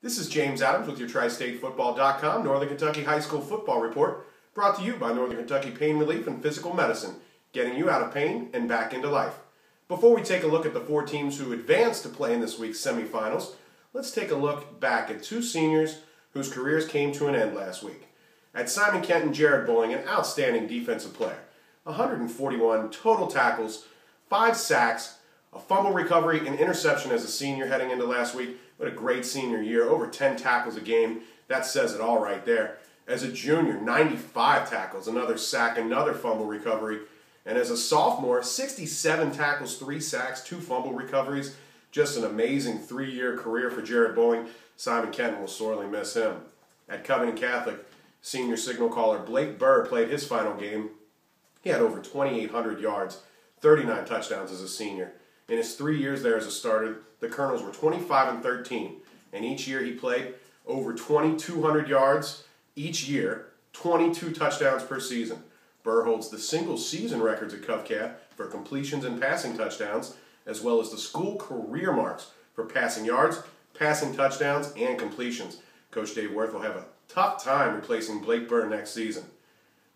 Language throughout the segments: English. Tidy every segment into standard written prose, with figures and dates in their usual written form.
This is James Adams with your tristatefootball.com Northern Kentucky High School Football Report, brought to you by Northern Kentucky Pain Relief and Physical Medicine, getting you out of pain and back into life. Before we take a look at the four teams who advanced to play in this week's semifinals, let's take a look back at two seniors whose careers came to an end last week. At Simon Kenton, Jared Bowling, an outstanding defensive player. 141 total tackles, 5 sacks, a fumble recovery, and interception as a senior heading into last week. What a great senior year. Over 10 tackles a game. That says it all right there. As a junior, 95 tackles, another sack, another fumble recovery. And as a sophomore, 67 tackles, 3 sacks, 2 fumble recoveries. Just an amazing 3-year career for Jared Bowling. Simon Kenton will sorely miss him. At Covington Catholic, senior signal caller Blake Burr played his final game. He had over 2,800 yards, 39 touchdowns as a senior. In his 3 years there as a starter, the Colonels were 25-13, and each year he played over 2,200 yards each year, 22 touchdowns per season. Burr holds the single season records at CovCath for completions and passing touchdowns, as well as the school career marks for passing yards, passing touchdowns, and completions. Coach Dave Worth will have a tough time replacing Blake Burr next season.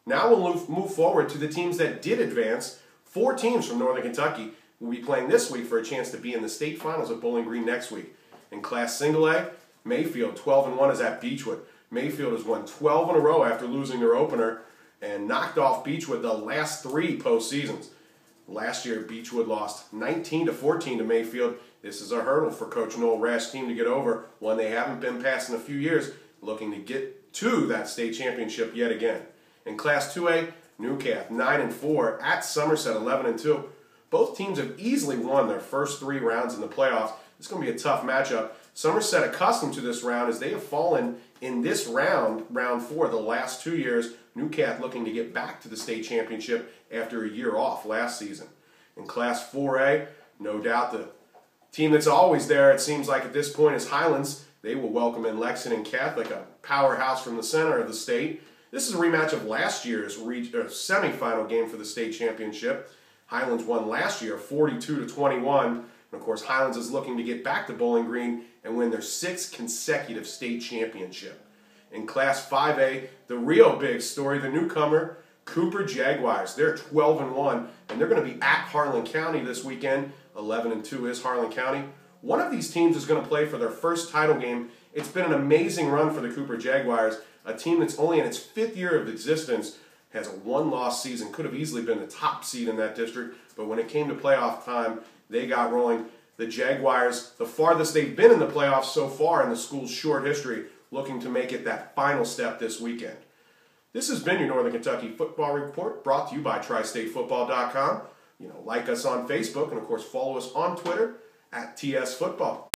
Now we'll move forward to the teams that did advance. 4 teams from Northern Kentucky will be playing this week for a chance to be in the state finals at Bowling Green next week. In Class Single A, Mayfield 12-1 is at Beechwood. Mayfield has won 12 in a row after losing their opener and knocked off Beechwood the last 3 postseasons. Last year, Beechwood lost 19-14 to Mayfield. This is a hurdle for Coach Noel Rash's team to get over, one they haven't been past in a few years, looking to get to that state championship yet again. In Class 2A, Newcath 9-4 at Somerset 11-2. Both teams have easily won their first 3 rounds in the playoffs. It's going to be a tough matchup. Somerset accustomed to this round as they have fallen in this round 4, the last 2 years. Newcath looking to get back to the state championship after a year off last season. In Class 4A, no doubt the team that's always there, it seems like at this point, is Highlands. They will welcome in Lexington Catholic, a powerhouse from the center of the state. This is a rematch of last year's semifinal game for the state championship. Highlands won last year 42-21. And of course, Highlands is looking to get back to Bowling Green and win their 6th consecutive state championship. In Class 5A, the real big story, the newcomer, Cooper Jaguars. They're 12-1, and they're going to be at Harlan County this weekend. 11-2 is Harlan County. One of these teams is going to play for their first title game. It's been an amazing run for the Cooper Jaguars, a team that's only in its 5th year of existence, has a 1-loss season, could have easily been the top seed in that district, but when it came to playoff time, they got rolling. The Jaguars, the farthest they've been in the playoffs so far in the school's short history, looking to make it that final step this weekend. This has been your Northern Kentucky Football Report, brought to you by tristatefootball.com. Like us on Facebook, and of course follow us on Twitter at TS Football.